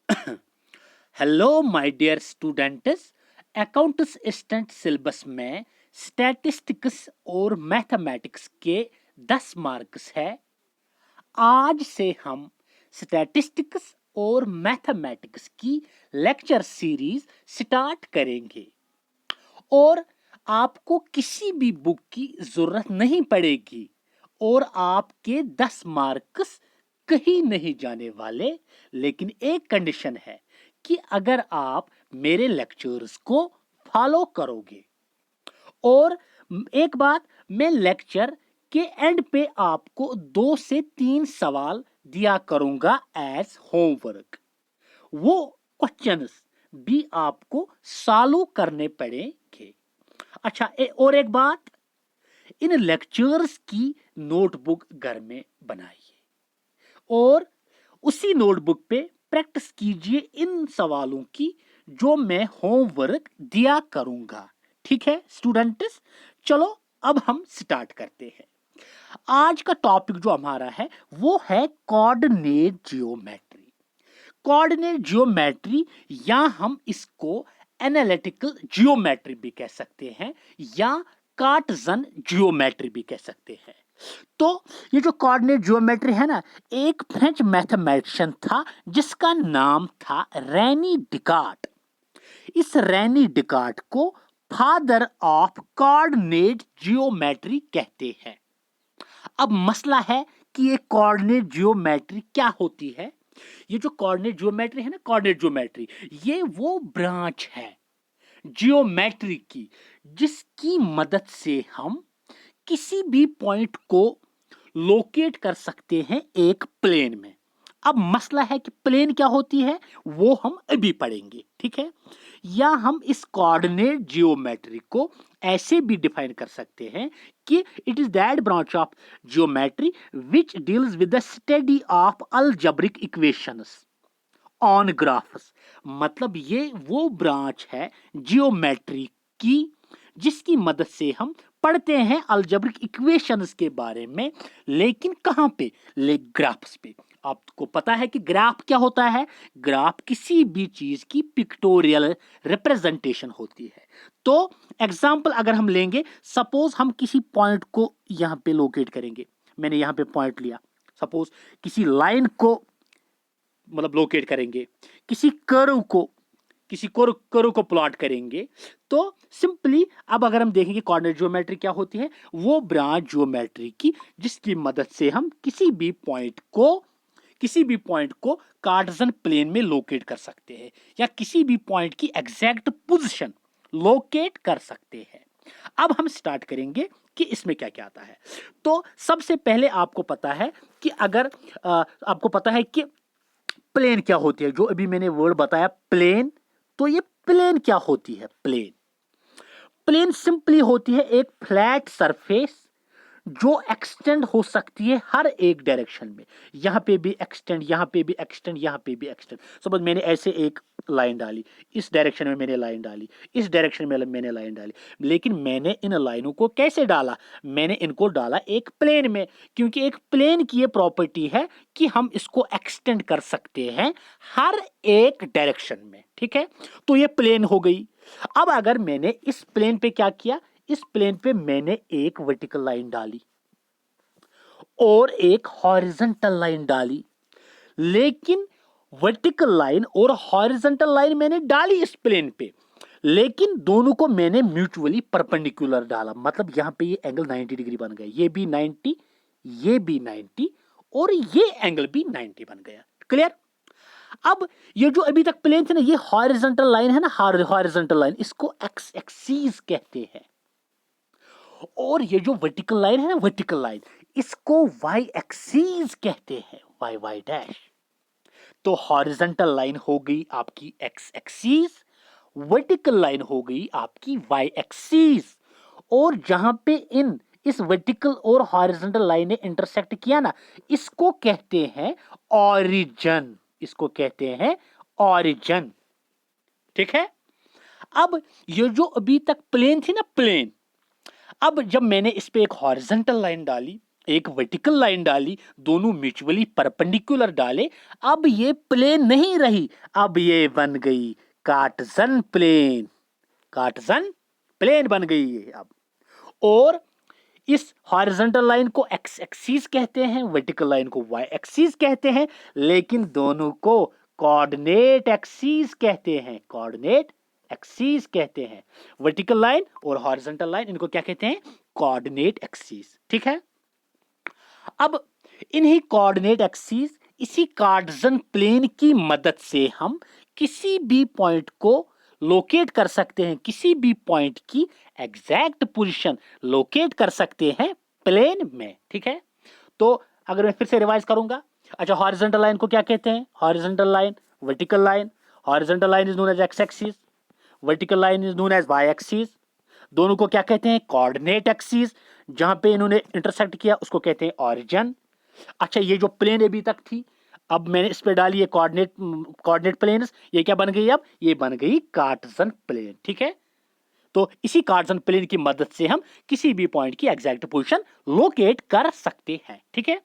Hello my dear students. Accounts stand syllabus में statistics और mathematics के 10 मार्क्स है। आज से हम स्टैटिस्टिक्स और मैथमेटिक्स की लेक्चर सीरीज स्टार्ट करेंगे और आपको किसी भी बुक की जरूरत नहीं पड़ेगी और आपके 10 मार्क्स कहीं नहीं जाने वाले। लेकिन एक कंडीशन है कि अगर आप मेरे लेक्चर्स को फॉलो करोगे। और एक बात, मैं लेक्चर के एंड पे आपको 2 से 3 सवाल दिया करूंगा एज होमवर्क। वो क्वेश्चंस भी आपको सॉल्व करने पड़ेंगे। अच्छा, और एक बात, इन लेक्चर्स की नोटबुक घर में बनाइए और उसी नोटबुक पे प्रैक्टिस कीजिए इन सवालों की जो मैं होमवर्क दिया करूंगा। ठीक है स्टूडेंट्स, चलो अब हम स्टार्ट करते हैं। आज का टॉपिक जो हमारा है वो है कोऑर्डिनेट जियोमेट्री। कोऑर्डिनेट जियोमेट्री या हम इसको एनालिटिकल जियोमेट्री भी कह सकते हैं या कार्टेशियन जियोमेट्री भी कह सकते हैं। तो ये जो कोऑर्डिनेट जियोमेट्री है ना, एक फ्रेंच मैथमेटिशियन था जिसका नाम था रेनी डिकार्ट। इस रेनी डिकार्ट को फादर ऑफ कोऑर्डिनेट जियोमेट्री कहते हैं। अब मसला है कि ये कोऑर्डिनेट जियोमेट्री क्या होती है। ये जो कोऑर्डिनेट जियोमेट्री है ना, कोऑर्डिनेट जियोमेट्री ये वो ब्रांच है जियोमेट्री की जिसकी मदद से हम किसी भी पॉइंट को लोकेट कर सकते हैं एक प्लेन में। अब मसला है कि प्लेन क्या होती है वो हम अभी पढ़ेंगे, ठीक है। या हम इस कोऑर्डिनेट जियोमेट्री को ऐसे भी डिफाइन कर सकते हैं कि it is that branch of geometry which deals with the study of algebraic equations on graphs. मतलब ये वो ब्रांच है जियोमेट्री की जिसकी मदद से हम पढ़ते हैं अलजेब्रिक इक्वेशंस के बारे में। लेकिन कहां पे? ग्राफ्स पे। आपको पता है कि ग्राफ क्या होता है? ग्राफ किसी भी चीज की पिक्टोरियल रिप्रेजेंटेशन होती है। तो एग्जांपल अगर हम लेंगे, सपोज हम किसी पॉइंट को यहां पे लोकेट करेंगे। मैंने यहां पे पॉइंट लिया, सपोज किसी लाइन को मतलब लोकेट करेंगे, किसी कर्व को प्लॉट करेंगे। तो सिंपली अब अगर हम देखेंगे कोऑर्डिनेट ज्योमेट्री क्या होती है, वो ब्रांच ज्योमेट्री की जिसकी मदद से हम किसी भी पॉइंट को कार्टेशियन प्लेन में लोकेट कर सकते हैं या किसी भी पॉइंट की एग्जैक्ट पोजीशन लोकेट कर सकते हैं। अब हम स्टार्ट करेंगे कि इसमें क्या क्या आता है। तो सबसे पहले आपको पता है कि अगर आपको पता है कि प्लेन क्या होती है, जो अभी मैंने वर्ड बताया प्लेन। तो ये प्लेन क्या होती है? प्लेन प्लेन सिंपली होती है एक फ्लैट सरफेस जो एक्सटेंड हो सकती है हर एक डायरेक्शन में। यहां पे भी एक्सटेंड, यहां पे भी एक्सटेंड, यहां पे भी एक्सटेंड। सपोज मैंने ऐसे एक लाइन डाली, इस डायरेक्शन में मैंने लाइन डाली, इस डायरेक्शन में मैंने लाइन डाली। लेकिन मैंने इन लाइनों को कैसे डाला? मैंने इनको डाला एक प्लेन में, क्योंकि एक प्लेन की ये प्रॉपर्टी है कि हम इसको एक्सटेंड कर सकते हैं हर एक डायरेक्शन में, ठीक है। तो ये प्लेन हो गई। अब अगर मैंने इस प्लेन पे क्या किया, इस प्लेन पे मैंने एक वर्टिकल लाइन डाली और एक हॉरिजॉन्टल लाइन डाली। लेकिन वर्टिकल लाइन और हॉरिजॉन्टल लाइन मैंने डाली इस प्लेन पे, लेकिन दोनों को मैंने म्यूचुअली परपेंडिकुलर डाला। मतलब यहां पे ये एंगल 90 डिग्री बन गया, ये भी 90, ये भी 90 और ये एंगल भी 90 बन गया। क्लियर? अब ये जो अभी तक प्लेन थे ना, ये हॉरिजॉन्टल लाइन है ना, हॉरिजॉन्टल लाइन, इसको एक्स एक्सीस कहते हैं। और ये जो वर्टिकल लाइन है ना, वर्टिकल लाइन, इसको वाई एक्सीस कहते हैं, वाई वाई डैश। तो हॉरिजॉन्टल लाइन हो गई आपकी एक्स एक्सीस, वर्टिकल लाइन हो गई आपकी वाई एक्सीस। और जहां पे इस वर्टिकल और हॉरिजॉन्टल लाइन ने इंटरसेक्ट किया ना, इसको कहते हैं ऑरिजन। इसको कहते हैं ऑरिजन, ठीक है। अब ये जो अभी तक प्लेन थी ना, प्लेन, अब जब मैंने इस पे एक हॉरिजॉन्टल लाइन डाली एक वर्टिकल लाइन डाली, दोनों म्यूचुअली परपेंडिकुलर डाले, अब ये प्लेन नहीं रही, अब ये बन गई कार्टेशियन प्लेन। कार्टेशियन प्लेन बन गई ये अब। और इस हॉरिजॉन्टल लाइन को एक्स एक्सिस कहते हैं, वर्टिकल लाइन को वाई एक्सिस कहते हैं, लेकिन दोनों को कोऑर्डिनेट एक्सिस कहते हैं। कोऑर्डिनेट एक्सिस कहते हैं। वर्टिकल लाइन और हॉरिजॉन्टल लाइन, इनको क्या कहते हैं? Coordinate axis. ठीक है। अब इन्हीं कोऑर्डिनेट एक्सिस, इसी कार्टेशियन प्लेन की मदद से हम किसी भी पॉइंट को लोकेट कर सकते हैं, किसी भी पॉइंट की एग्जैक्ट पोजीशन लोकेट कर सकते हैं प्लेन में। ठीक है। तो अगर मैं फिर से रिवाइज करूंगा, अच्छा, हॉरिजॉन्टल लाइन को क्या कहते हैं? Horizontal line, vertical line. Horizontal line is known as X axis, vertical line is known as Y axis. दोनों को क्या कहते हैं? Coordinate axis. जहां पे इन्होंने इंटरसेक्ट किया उसको कहते हैं ऑरिजिन। अच्छा, ये जो प्लेन अभी तक थी, अब मैंने इस पे डाली है कोऑर्डिनेट प्लेन्स, ये क्या बन गई? अब ये बन गई कार्टेशियन प्लेन। ठीक है। तो इसी कार्टेशियन प्लेन की मदद से हम किसी भी पॉइंट की एग्जैक्ट पोजीशन लोकेट कर सकते हैं। ठीक है।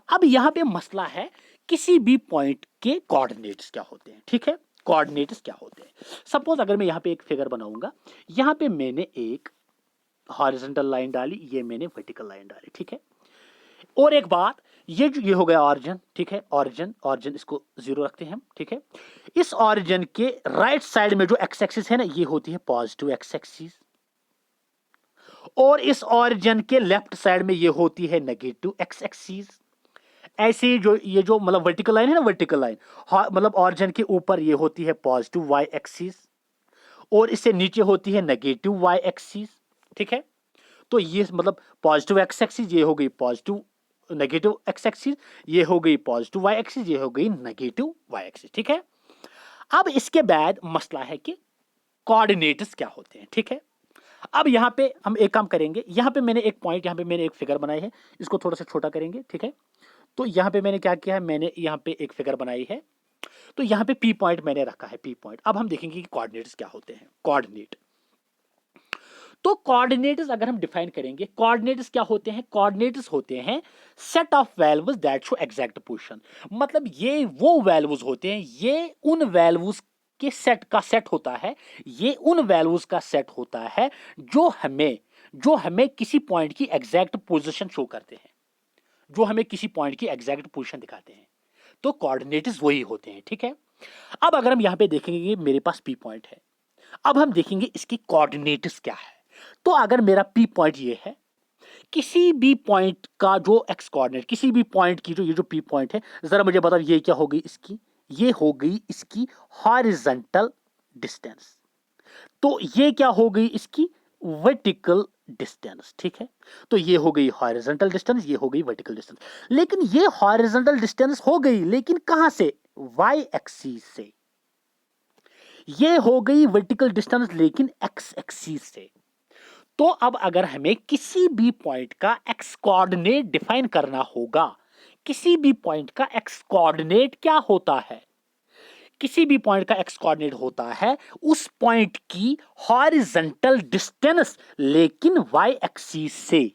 अब यहां पे मसला है, किसी भी पॉइंट के कोऑर्डिनेट्स क्या होते हैं? ठीक है। कोऑर्डिनेट्स क्या होते हैं? सपोज अगर मैं यहां पे एक फिगर बनाऊंगा, यहां पे मैंने एक हॉरिजॉन्टल लाइन डाली, ये मैंने वर्टिकल लाइन डाली। ठीक है। और एक बात, ये हो गया ऑरिजिन। ठीक है। ऑरिजिन इसको 0 रखते हैं हम। ठीक है। इस ऑरिजिन के राइट साइड में जो एक्स एक्सिस है ना, ये होती है पॉजिटिव एक्स एक्सिस, और इस ऑरिजिन के लेफ्ट साइड में ये होती है नेगेटिव एक्स एक्सिस। ऐसे ही जो ये जो मतलब वर्टिकल लाइन है ना, वर्टिकल लाइन मतलब ऑरिजिन के ऊपर ये होती है पॉजिटिव वाई एक्सिस, और इससे नीचे होती है नेगेटिव वाई एक्सिस। ठीक है। तो ये मतलब पॉजिटिव एक्स एक्सिस, ये हो गई पॉजिटिव नेगेटिव एक्स एक्सिस, ये हो गई पॉजिटिव वाई एक्सिस, ये हो गई नेगेटिव वाई एक्सिस। ठीक है। अब इसके बाद मसला है कि कोऑर्डिनेट्स क्या होते हैं। ठीक है। अब यहां पे हम एक काम करेंगे, यहां पे मैंने एक पॉइंट, यहां पे मैंने एक फिगर बनाई है, इसको थोड़ा सा छोटा करेंगे। ठीक है। तो यहां पे मैंने क्या किया है, मैंने यहां पे एक फिगर बनाई है, तो यहां पे पी पॉइंट मैंने रखा है, पी पॉइंट। अब हम देखेंगे कि कोऑर्डिनेट्स क्या होते हैं। कोऑर्डिनेट, तो कोऑर्डिनेट्स अगर हम डिफाइन करेंगे, कोऑर्डिनेट्स क्या होते हैं? कोऑर्डिनेट्स होते हैं set of values that show exact position. मतलब ये वो वैल्यूज होते हैं, ये उन वैल्यूज के सेट का सेट होता है, ये उन वैल्यूज का सेट होता है जो हमें किसी पॉइंट की एग्जैक्ट पोजीशन शो करते हैं, जो हमें किसी पॉइंट की एग्जैक्ट पोजीशन दिखाते हैं। तो कोऑर्डिनेट्स वही होते हैं। ठीक है। अब अगर हम यहां पे देखेंगे, मेरे पास पी पॉइंट है, अब हम देखेंगे इसकी कोऑर्डिनेट्स क्या है। तो अगर मेरा पी पॉइंट ये है, किसी भी पॉइंट का जो एक्स कोऑर्डिनेट, किसी भी पॉइंट की जो ये जो पी पॉइंट है, जरा मुझे बताओ ये क्या हो गई इसकी? ये हो गई इसकी हॉरिजॉन्टल डिस्टेंस। तो ये क्या हो गई इसकी? Vertical distance. ठीक है। तो ये हो गई हॉरिजॉन्टल डिस्टेंस, ये हो गई वर्टिकल डिस्टेंस। लेकिन ये हॉरिजॉन्टल डिस्टेंस हो गई, लेकिन कहां से? वाई एक्सिस से। ये हो गई वर्टिकल डिस्टेंस, लेकिन एक्स एक्सिस से। तो अब अगर हमें किसी भी पॉइंट का एक्स कोऑर्डिनेट डिफाइन करना होगा, किसी भी पॉइंट का एक्स कोऑर्डिनेट क्या होता है? किसी भी पॉइंट का एक्स कोऑर्डिनेट होता है उस पॉइंट की हॉरिजॉन्टल डिस्टेंस, लेकिन वाई एक्सिस से,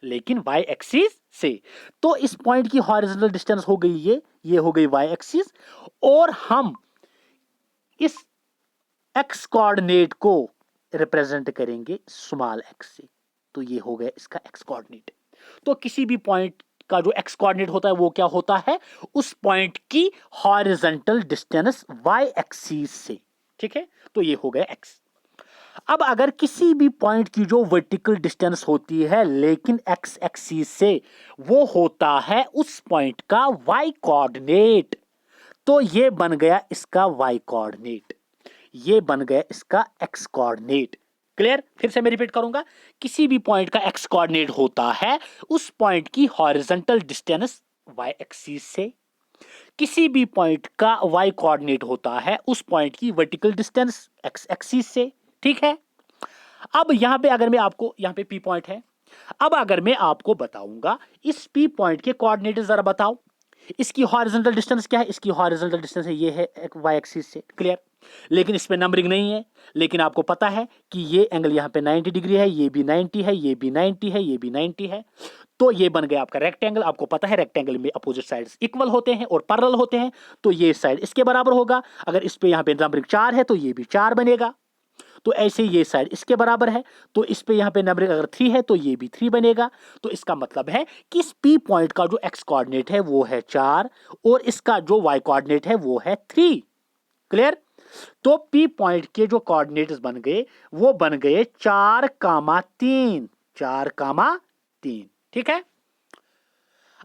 लेकिन वाई एक्सिस से। तो इस पॉइंट की हॉरिजॉन्टल डिस्टेंस हो गई ये हो गई वाई एक्सिस, और हम इस एक्स कोऑर्डिनेट को रिप्रेजेंट करेंगे स्मॉल एक्स से। तो ये हो गया इसका एक्स कोऑर्डिनेट। तो किसी भी पॉइंट का जो एक्स कोऑर्डिनेट होता है वो क्या होता है? उस पॉइंट की हॉरिजॉन्टल डिस्टेंस वाई एक्सिस से। ठीक है। तो ये हो गया एक्स। अब अगर किसी भी पॉइंट की जो वर्टिकल डिस्टेंस होती है लेकिन एक्स एक्सिस से, वो होता है उस पॉइंट का वाई कोऑर्डिनेट। तो ये बन गया इसका वाई कोऑर्डिनेट, ये बन गया इसका एक्स कोऑर्डिनेट। क्लियर? फिर से मैं रिपीट करूंगा, किसी भी पॉइंट का एक्स कोऑर्डिनेट होता है उस पॉइंट की हॉरिजॉन्टल डिस्टेंस वाई एक्सिस से, किसी भी पॉइंट का वाई कोऑर्डिनेट होता है उस पॉइंट की वर्टिकल डिस्टेंस एक्स एक्सिस से। ठीक है। अब यहां पे अगर मैं आपको, यहां पे पी पॉइंट है, अब अगर मैं आपको बताऊंगा इस पी पॉइंट के कोऑर्डिनेट जरा बताओ, इसकी हॉरिजॉन्टल डिस्टेंस क्या है? इसकी हॉरिजॉन्टल डिस्टेंस है, ये है वाई एक्सिस से। क्लियर? लेकिन इस पे नंबरिंग नहीं है, लेकिन आपको पता है कि ये एंगल यहां पे 90 डिग्री है, ये भी 90 है, ये भी 90 है, ये भी 90 है। तो ये बन गया आपका रेक्टेंगल। आपको पता है रेक्टेंगल में अपोजिट साइड्स इक्वल होते हैं और पैरेलल होते हैं, तो ये साइड इसके बराबर होगा। अगर इस पे यहां पे नंबरिंग 4 है तो ये भी 4 बनेगा। तो ऐसे ये साइड इसके बराबर है, तो इस पे यहां पे नंबरिंग अगर 3 है तो ये भी 3 बनेगा। तो इसका मतलब है कि इस P पॉइंट का जो x कोऑर्डिनेट है वो है 4 और इसका जो y कोऑर्डिनेट है वो है 3। क्लियर? तो P पॉइंट के जो कोऑर्डिनेट्स बन गए वो बन गए 4,3, 4,3। ठीक है।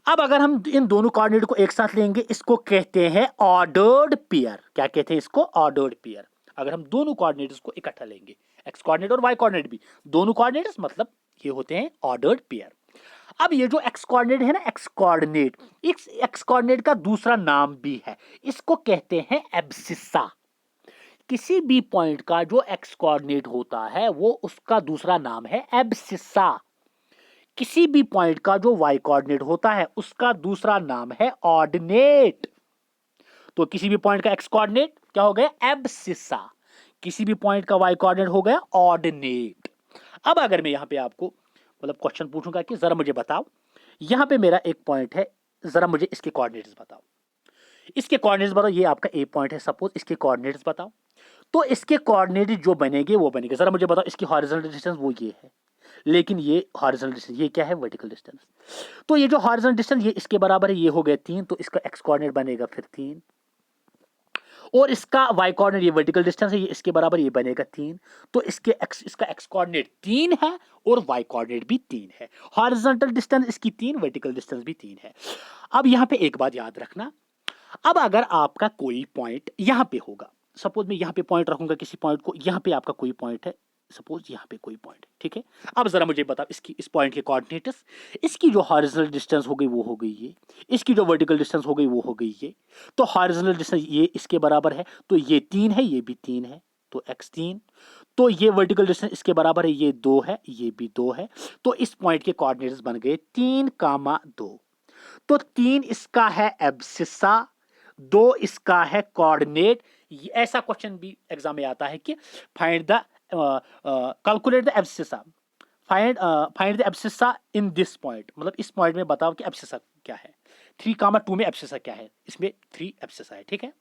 अब अगर हम इन दोनों कोऑर्डिनेट को एक साथ लेंगे, इसको कहते हैं ऑर्डर्ड पेयर। क्या कहते हैं इसको? Ordered pair. अगर हम दोनों कोऑर्डिनेट्स को इकट्ठा लेंगे, एक्स कोऑर्डिनेट और वाई कोऑर्डिनेट भी, दोनों कोऑर्डिनेट्स मतलब ये होते हैं ऑर्डर्ड पेयर। अब ये जो एक्स कोऑर्डिनेट है ना, एक्स कोऑर्डिनेट, इस एक्स कोऑर्डिनेट का दूसरा नाम भी है, इसको कहते हैं एब्सिसा। किसी भी पॉइंट का जो एक्स कोऑर्डिनेट होता है वो उसका दूसरा नाम है एब्सिसा। किसी भी पॉइंट का जो y कोऑर्डिनेट होता है उसका दूसरा नाम है ऑर्डिनेट। तो किसी भी पॉइंट का x कोऑर्डिनेट क्या हो गया? एब्सिसा। किसी भी पॉइंट का y कोऑर्डिनेट हो गया ऑर्डिनेट। अब अगर मैं यहां पे आपको मतलब क्वेश्चन पूछूंगा कि जरा मुझे बताओ, यहां पे मेरा एक पॉइंट है, जरा मुझे इसके कोऑर्डिनेट्स बताओ। इसके कोऑर्डिनेट्स बताओ, ये आपका ए पॉइंट है सपोज, इसके कोऑर्डिनेट्स बताओ। तो इसके कोऑर्डिनेट जो बनेंगे वो बनेंगे। जरा मुझे बताओ, इसकी हॉरिजॉन्टल डिस्टेंस वो ये है, लेकिन ये हॉरिजॉन्टल डिस्टेंस ये क्या है? Vertical distance. तो ये जो हॉरिजॉन्टल डिस्टेंस ये इसके बराबर है, ये हो गया 3, तो इसका एक्स कोऑर्डिनेट बनेगा फिर 3, और इसका वाई कोऑर्डिनेट ये वर्टिकल डिस्टेंस है, ये इसके बराबर ये बनेगा 3। तो इसका एक्स कोऑर्डिनेट 3 है और वाई कोऑर्डिनेट भी 3 है। हॉरिजॉन्टल डिस्टेंस इसकी 3, वर्टिकल डिस्टेंस भी 3 है। अब यहां पे एक बात याद रखना, अब अगर आपका कोई पॉइंट यहां पे होगा, सपोज मैं यहां पे पॉइंट रखूंगा किसी पॉइंट को, यहां पे आपका कोई पॉइंट है, सपोज यहां पे कोई पॉइंट है, ठीक है। अब जरा मुझे बताओ इसकी इस पॉइंट के कोऑर्डिनेट्स, इसकी जो हॉरिजॉन्टल डिस्टेंस हो गई वो हो गई ये, इसकी जो वर्टिकल डिस्टेंस हो गई वो हो गई ये। तो हॉरिजॉन्टल डिस्टेंस ये इसके बराबर है, तो ये 3 है, ये भी 3 है, तो x3। तो ये वर्टिकल डिस्टेंस इसके बराबर है, ये 2 है, ये भी 2 है। तो इस पॉइंट के कोऑर्डिनेट्स बन गए 3,2। तो 3 इसका है एब्सिसा, 2 इसका है कोऑर्डिनेट। ऐसा क्वेश्चन भी एग्जाम में आता है कि find the calculate the abscissa, find the abscissa in this point, मतलब इस पॉइंट में बताओ कि एब्सिसा क्या है। 3,2 में एब्सिसा क्या है? इसमें 3 एब्सिसा है, ठीक है।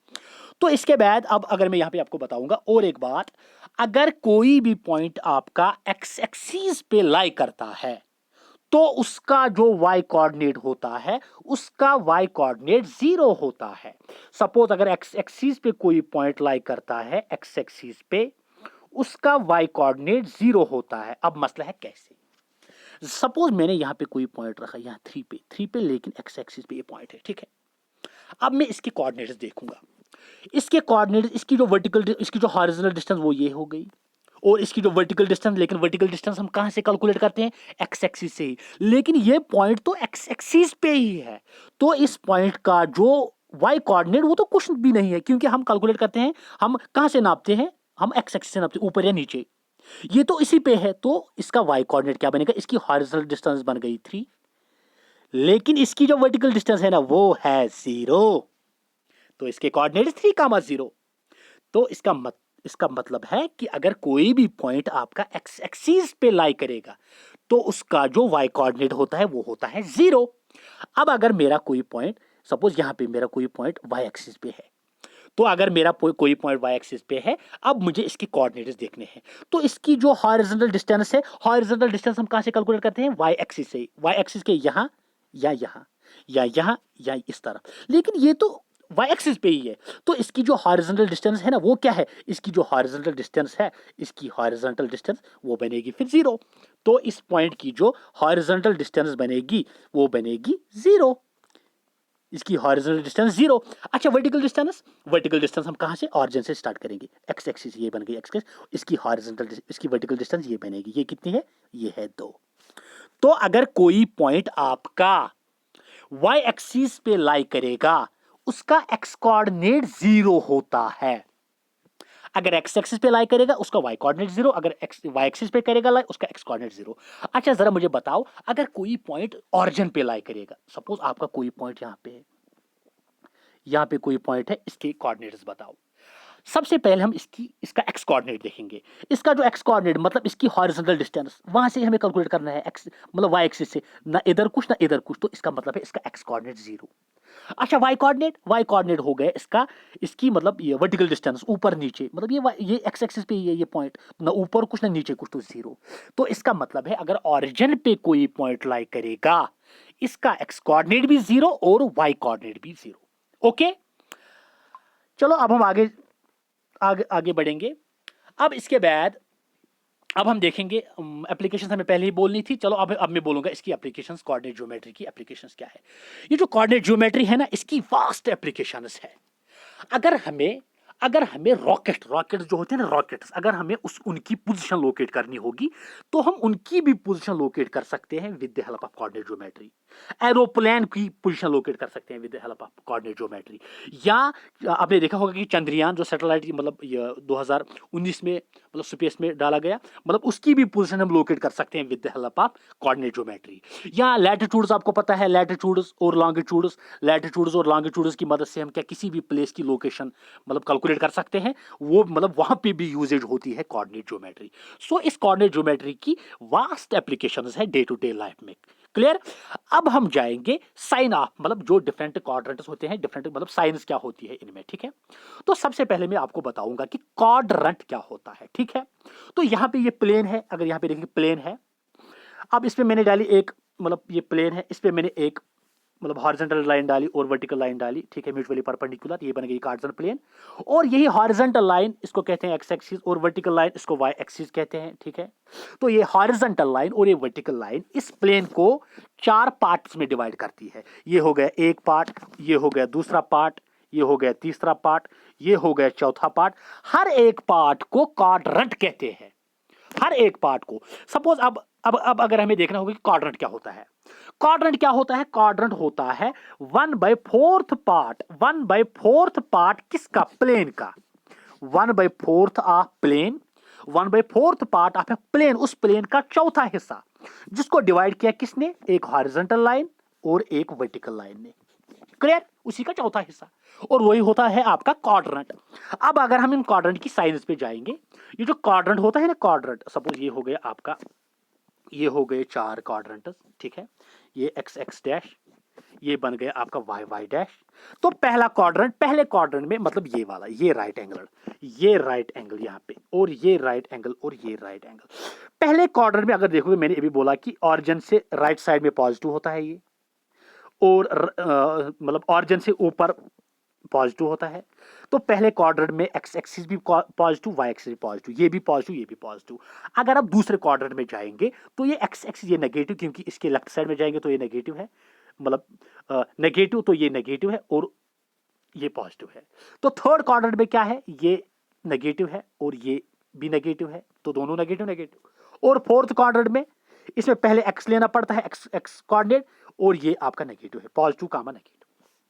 तो इसके बाद अब अगर मैं यहां पे आपको बताऊंगा और एक बात, अगर कोई भी पॉइंट आपका एक्स एक्सिस पे लाई करता है तो उसका जो y कोऑर्डिनेट होता है उसका y कोऑर्डिनेट 0 होता है। सपोज अगर x एक्सिस पे कोई पॉइंट लाई करता है, x एक्सिस पे उसका y कोऑर्डिनेट 0 होता है। अब मसला है कैसे? सपोज मैंने यहां पे कोई पॉइंट रखा, यहां 3 पे, लेकिन x एक्सिस पे ये पॉइंट है, ठीक है। अब मैं इसके कोऑर्डिनेट्स देखूंगा, इसके कोऑर्डिनेट्स, इसकी जो वर्टिकल, इसकी जो हॉरिजॉन्टल डिस्टेंस वो ये हो गई, और इसकी जो वर्टिकल डिस्टेंस, लेकिन वर्टिकल डिस्टेंस हम कहां से कैलकुलेट करते हैं? एक्स एक्सिस से ही। लेकिन ये पॉइंट तो एक्स एक्सिस पे ही है, तो इस पॉइंट का जो वाई कोऑर्डिनेट वो तो कुछ भी नहीं है, क्योंकि हम कैलकुलेट करते हैं, हम कहां से नापते हैं? हम एक्स एक्सिस से नापते हैं, ऊपर या नीचे। ये तो इसी पे है, तो इसका वाई कोऑर्डिनेट क्या बनेगा? इसकी हॉरिजॉन्टल डिस्टेंस बन गई 3, लेकिन इसकी जो वर्टिकल डिस्टेंस है ना वो है 0, तो इसके कोऑर्डिनेट 3,0। तो इसका मतलब है कि अगर कोई भी पॉइंट आपका एक्स एक्सिस पे लाई करेगा तो उसका जो वाई कोऑर्डिनेट होता है वो होता है 0। अब अगर मेरा कोई पॉइंट, सपोज यहां पे मेरा कोई पॉइंट वाई एक्सिस पे है, तो अगर मेरा कोई पॉइंट वाई एक्सिस पे है, अब मुझे इसके कोऑर्डिनेट्स देखने हैं। तो इसकी जो हॉरिजॉन्टल डिस्टेंस है, हॉरिजॉन्टल डिस्टेंस हम कहां से कैलकुलेट करते हैं? वाई एक्सिस से। वाई एक्सिस के यहां या यहां या यहां या इस तरफ, लेकिन ये तो वाई एक्सिस पे ही है, तो इसकी जो हॉरिजॉन्टल डिस्टेंस है ना वो क्या है? इसकी जो हॉरिजॉन्टल डिस्टेंस है, इसकी हॉरिजॉन्टल डिस्टेंस वो बनेगी फिर 0। तो इस पॉइंट की जो हॉरिजॉन्टल डिस्टेंस बनेगी वो बनेगी 0, इसकी हॉरिजॉन्टल डिस्टेंस 0। अच्छा, वर्टिकल डिस्टेंस, वर्टिकल डिस्टेंस हम कहां से? ऑरिजिन से स्टार्ट करेंगे, एक्स एक्सिस ये बन गई एक्स एक्सिस, इसकी हॉरिजॉन्टल, इसकी वर्टिकल डिस्टेंस ये बनेगी, ये कितनी है? ये है 2। तो अगर कोई पॉइंट आपका वाई एक्सिस पे लाई करेगा उसका एक्स कोऑर्डिनेट 0 होता है। अगर एक्स एक्सिस पे लाई करेगा उसका वाई कोऑर्डिनेट 0, अगर एक्स वाई एक्सिस पे करेगा लाई उसका एक्स कोऑर्डिनेट 0। अच्छा, जरा मुझे बताओ, अगर कोई पॉइंट ऑरिजिन पे लाई करेगा, सपोज आपका कोई पॉइंट यहां पे है, यहां पे कोई पॉइंट है, इसके कोऑर्डिनेट्स बताओ। सबसे पहले हम इसका एक्स कोऑर्डिनेट देखेंगे। इसका जो एक्स कोऑर्डिनेट मतलब इसकी हॉरिजॉन्टल डिस्टेंस वहां से हमें कैलकुलेट करना है, एक्स मतलब वाई एक्सिस से, ना इधर कुछ ना इधर कुछ, तो इसका मतलब है इसका एक्स कोऑर्डिनेट 0। अच्छा वाई कोऑर्डिनेट हो गया इसका, इसकी मतलब ये वर्टिकल डिस्टेंस ऊपर नीचे, मतलब ये एक्स एक्सिस पे ये पॉइंट ना ऊपर कुछ ना नीचे कुछ, तो 0। तो इसका मतलब है अगर ऑरिजिन पे कोई पॉइंट लाई करेगा, इसका एक्स कोऑर्डिनेट भी 0 और वाई कोऑर्डिनेट भी 0। ओके, चलो अब हम आगे आगे आगे बढ़ेंगे। अब इसके बाद अब हम देखेंगे एप्लीकेशंस हमें पहले ही बोलनी थी। चलो अब मैं बोलूंगा इसकी एप्लीकेशंस, कोऑर्डिनेट ज्योमेट्री की एप्लीकेशंस क्या है। ये जो कोऑर्डिनेट ज्योमेट्री है ना, इसकी वास्ट एप्लीकेशंस है। अगर हमें अगर हमें रॉकेट जो होते हैं ना रॉकेट्स, अगर हमें उनकी पोजीशन लोकेट करनी होगी, तो हम उनकी भी पोजीशन लोकेट कर सकते हैं with the help of coordinate geometry. Aeroplane की पोजीशन लोकेट कर सकते हैं with the help of coordinate geometry. या आपने देखा होगा कि चंद्रयान जो सैटेलाइट मतलब 2019 में मतलब स्पेस में डाला गया, मतलब उसकी भी पोजीशन हम लोकेट कर सकते हैं with the help of coordinate geometry. या लैटिट्यूड्स, आपको पता है लैटिट्यूड्स और लॉन्गिट्यूड्स की मदद से हम क्या किसी भी प्लेस की लोकेशन मतलब कैलकुलेट कर सकते हैं, वो मतलब वहां पे भी यूजेज होती है कोऑर्डिनेट ज्योमेट्री। सो इस कोऑर्डिनेट ज्योमेट्री की वास्ट एप्लीकेशंस है डे टू डे लाइफ में। क्लियर। अब हम जाएंगे साइन ऑफ, मतलब जो डिफरेंट क्वाड्रेंट्स होते हैं, डिफरेंट मतलब साइंस क्या होती है इनमें, ठीक है। तो सबसे पहले मैं आपको बताऊंगा कि क्वाड्रेंट क्या होता है, ठीक है। तो यहां पे ये प्लेन है, अगर यहां पे देखिए प्लेन है। अब इसमें मैंने डाली एक, मतलब ये प्लेन है, इस पे मैंने एक मतलब हॉरिजॉन्टल लाइन डाली और वर्टिकल लाइन डाली, ठीक है, म्यूचुअली परपेंडिकुलर, ये बन गई कार्टेशियन प्लेन। और यही हॉरिजॉन्टल लाइन इसको कहते हैं एक्स एक्सिस, और वर्टिकल लाइन इसको वाई एक्सिस कहते हैं, ठीक है। तो ये हॉरिजॉन्टल लाइन और ये वर्टिकल लाइन इस प्लेन को 4 पार्ट्स में डिवाइड करती है। ये हो गया एक पार्ट, ये हो गया दूसरा पार्ट, ये हो गया तीसरा पार्ट, ये हो गया चौथा पार्ट। हर एक पार्ट को क्वाड्रेंट कहते हैं, हर एक पार्ट को। सपोज अब अगर हमें देखना होगा कि क्वाड्रेंट क्या होता है। क्वाड्रेंट क्या होता है? क्वाड्रेंट होता है 1/4 पार्ट, 1/4 पार्ट किसका? प्लेन का। 1/4 of plane, 1/4 part of a plane, उस प्लेन का चौथा हिस्सा, जिसको डिवाइड किया किसने? एक हॉरिजॉन्टल लाइन और एक वर्टिकल लाइन ने। क्लियर? उसी का चौथा हिस्सा, और वही होता है आपका क्वाड्रेंट। अब अगर हम इन क्वाड्रेंट की साइज पे जाएंगे, ये जो क्वाड्रेंट होता है ना, क्वाड्रेंट सपोज ये हो गया आपका, ये हो गए 4 क्वाड्रेंट्स, ठीक है। ये एक्स एक्स डैश, ये बन गया आपका वाई वाई डैश। तो पहला क्वाड्रेंट, पहले क्वाड्रेंट में मतलब ये वाला, ये राइट एंगल, ये राइट एंगल यहाँ पे, और ये राइट एंगल, और ये राइट एंगल। पहले क्वाड्रेंट में अगर देखोगे, मैंने अभी बोला कि ऑरिजिन से राइट साइड में पॉजिटिव होता है ये, और मतलब ऑरिजिन से ऊपर पॉजिटिव होता है। तो पहले क्वाड्रेंट में एक्स एक्सिस भी पॉजिटिव, वाई एक्सिस भी पॉजिटिव, ये भी पॉजिटिव, ये भी पॉजिटिव। अगर आप दूसरे क्वाड्रेंट में जाएंगे तो ये एक्स एक्सिस ये नेगेटिव, क्योंकि इसके लेफ्ट साइड में जाएंगे तो ये नेगेटिव है, मतलब नेगेटिव, तो ये नेगेटिव है और ये पॉजिटिव है। तो थर्ड क्वाड्रेंट में क्या है? ये नेगेटिव है और ये भी नेगेटिव है, तो दोनों नेगेटिव नेगेटिव। और फोर्थ क्वाड्रेंट में इसमें पहले एक्स लेना पड़ता है, एक्स एक्स कोऑर्डिनेट, और ये आपका नेगेटिव है, पॉजिटिव कामा नेगेटिव।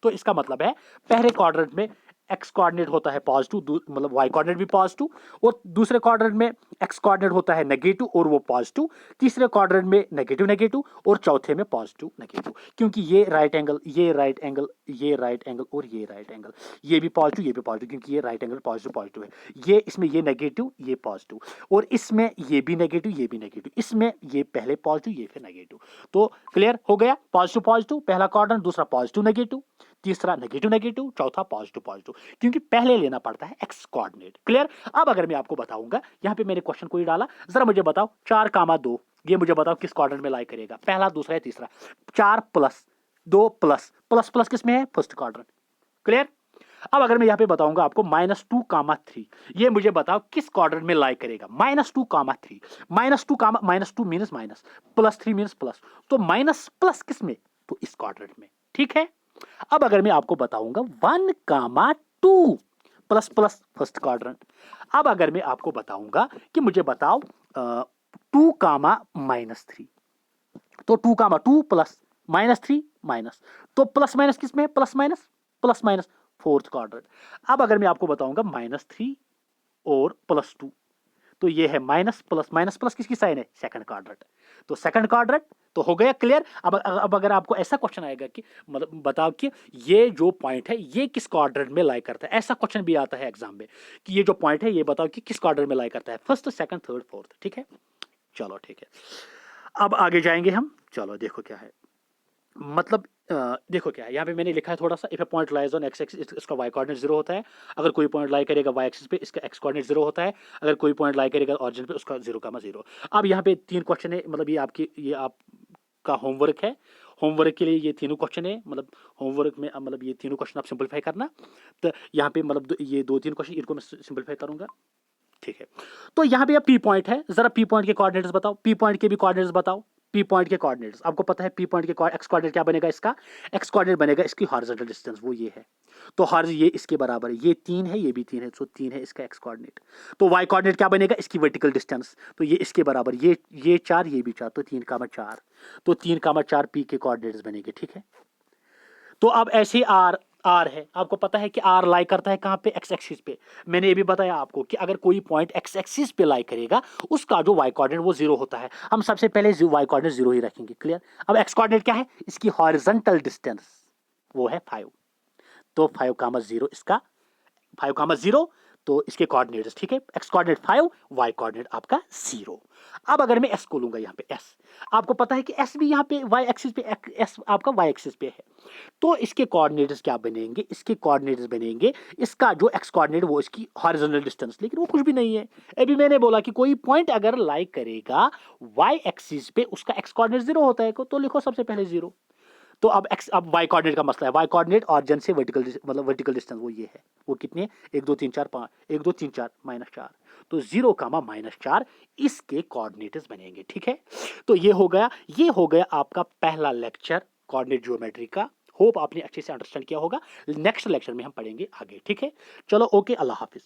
तो इसका मतलब है पहले क्वाड्रेंट में एक्स कोऑर्डिनेट होता है पॉजिटिव, मतलब वाई कोऑर्डिनेट भी पॉजिटिव, और दूसरे क्वाड्रेंट में एक्स कोऑर्डिनेट होता है नेगेटिव और वो पॉजिटिव, तीसरे क्वाड्रेंट में नेगेटिव नेगेटिव, और चौथे में पॉजिटिव नेगेटिव। क्योंकि ये राइट एंगल, ये राइट एंगल, ये राइट एंगल और ये राइट एंगल, ये भी पॉजिटिव, ये भी पॉजिटिव, क्योंकि ये राइट एंगल पॉजिटिव पॉजिटिव है। ये इसमें ये नेगेटिव, ये पॉजिटिव, और इसमें ये भी नेगेटिव, ये भी नेगेटिव, इसमें ये पहले पॉजिटिव, ये फिर नेगेटिव। तो क्लियर हो गया? पॉजिटिव पॉजिटिव पहला क्वाड्रेंट, दूसरा पॉजिटिव नेगेटिव, तीसरा नेगेटिव नेगेटिव, चौथा पॉजिटिव पॉजिटिव, क्योंकि पहले लेना पड़ता है एक्स कोऑर्डिनेट। क्लियर? अब अगर मैं आपको बताऊंगा, यहां पे मैंने क्वेश्चन कोई डाला, जरा मुझे बताओ 4,2, ये मुझे बताओ किस क्वाड्रेंट में लाई करेगा? पहला, दूसरा या तीसरा? 4 प्लस 2 प्लस प्लस प्लस किस में है? First quadrant. क्लियर? अब अगर मैं यहां पे बताऊंगा आपको -2,3, ये मुझे बताओ किस क्वाड्रेंट में लाई करेगा? -2,3, -2 मीनस माइनस, +3 मीनस प्लस, तो माइनस प्लस किस में? तो इस क्वाड्रेंट में। ठीक है। अब अगर मैं आपको बताऊंगा 1,2 प्लस प्लस फर्स्ट क्वाड्रेंट। अब अगर मैं आपको बताऊंगा कि मुझे बताओ 2,-3, तो 2,2 प्लस -3 माइनस, तो प्लस माइनस किस में है? Plus minus fourth quadrant. अब अगर मैं आपको बताऊंगा -3 और +2, तो ये है माइनस प्लस किसकी साइन है, सेकंड क्वाड्रेंट। तो सेकंड क्वाड्रेंट तो हो गया क्लियर। अब अगर आपको ऐसा क्वेश्चन आएगा कि मतलब बताओ कि ये जो पॉइंट है ये किस क्वाड्रेंट में लाई करता है, ऐसा क्वेश्चन भी आता है एग्जाम में कि ये जो पॉइंट है ये बताओ कि किस क्वाड्रेंट में लाई करता है, फर्स्ट सेकंड थर्ड फोर्थ। ठीक है, चलो ठीक है, अब आगे जाएंगे हम। चलो देखो क्या है, मतलब देखो क्या है, यहाँ पे मैंने लिखा है थोड़ा सा, if A point lies on x axis इसका वाई कोऑर्डिनेट 0 होता है, अगर कोई पॉइंट लाई करेगा वाई एक्सिस पे इसका एक्स कोऑर्डिनेट 0 होता है, अगर कोई पॉइंट लाई करेगा ऑरिजिन पे उसका 0,0। अब यहाँ पे 3 क्वेश्चन है, मतलब ये आपका होमवर्क है। होमवर्क के लिए ये तीनों क्वेश्चन है, मतलब होमवर्क में मतलब ये तीनों क्वेश्चन आप सिंपलीफाई करना। तो यहाँ पे मतलब ये 2-3 क्वेश्चन इनको मैं सिंपलीफाई करूंगा। ठीक है, तो यहाँ पे पी पॉइंट है, जरा पी पॉइंट के कोऑर्डिनेट्स बताओ, पी पॉइंट के भी कोऑर्डिनेट्स बताओ। पी पॉइंट के कोऑर्डिनेट्स आपको पता है, पी पॉइंट के एक्स कोऑर्डिनेट क्या बनेगा, इसका एक्स कोऑर्डिनेट बनेगा इसकी हॉरिजॉन्टल डिस्टेंस, वो ये है। तो हर ये इसके बराबर है, ये 3 है ये भी 3 है, तो 3 है इसका एक्स कोऑर्डिनेट। तो वाई कोऑर्डिनेट क्या बनेगा, इसकी वर्टिकल डिस्टेंस, तो ये इसके बराबर, ये 4 ये भी 4, तो 3,4, तो 3,4 पी के कोऑर्डिनेट्स बनेंगे। ठीक है, तो अब ऐसे आर है, आपको पता है कि आर लाई करता है कहां पे, एक्स एक्सिस पे। मैंने ये भी बताया आपको कि अगर कोई पॉइंट एक्स एक्सिस पे लाई करेगा उसका जो वाई कोऑर्डिनेट वो 0 होता है। हम सबसे पहले वाई कोऑर्डिनेट 0 ही रखेंगे, क्लियर। अब एक्स कोऑर्डिनेट क्या है, इसकी हॉरिजॉन्टल डिस्टेंस वो है 5, तो 5,0 इसका 5,0, तो इसके कोऑर्डिनेट्स। ठीक है, एक्स कोऑर्डिनेट 5, वाई कोऑर्डिनेट आपका 0। अब अगर मैं एस को लूंगा यहाँ पे एस, आपको पता है कि एस भी यहाँ पे वाई एक्सिस पे, एस आपका वाई एक्सिस पे है, तो इसके कोऑर्डिनेट्स क्या बनेंगे, इसके कोऑर्डिनेट्स बनेंगे इसका जो एक्स कोऑर्डिनेट वो इसकी हॉरिजॉन्टल डिस्टेंस, लेकिन वो कुछ भी नहीं है। अभी मैंने बोला कि कोई पॉइंट अगर लाई करेगा वाई एक्सिस पे उसका एक्स कोऑर्डिनेट 0 होता है, तो लिखो सबसे पहले 0। तो अब वाई कोऑर्डिनेट का मसला है, वाई कोऑर्डिनेट ऑरिजिन से वर्टिकल मतलब वर्टिकल डिस्टेंस वो ये है, वो कितने 1 2 3 4 5, 1 2 3 4 -4, तो 0,-4 इसके कोऑर्डिनेट्स बनेंगे। ठीक है, तो ये हो गया आपका पहला लेक्चर कोऑर्डिनेट ज्योमेट्री का। होप आपने अच्छे से अंडरस्टैंड किया होगा। नेक्स्ट लेक्चर में हम पढ़ेंगे आगे। ठीक है, चलो ओके, अल्लाह हाफिज।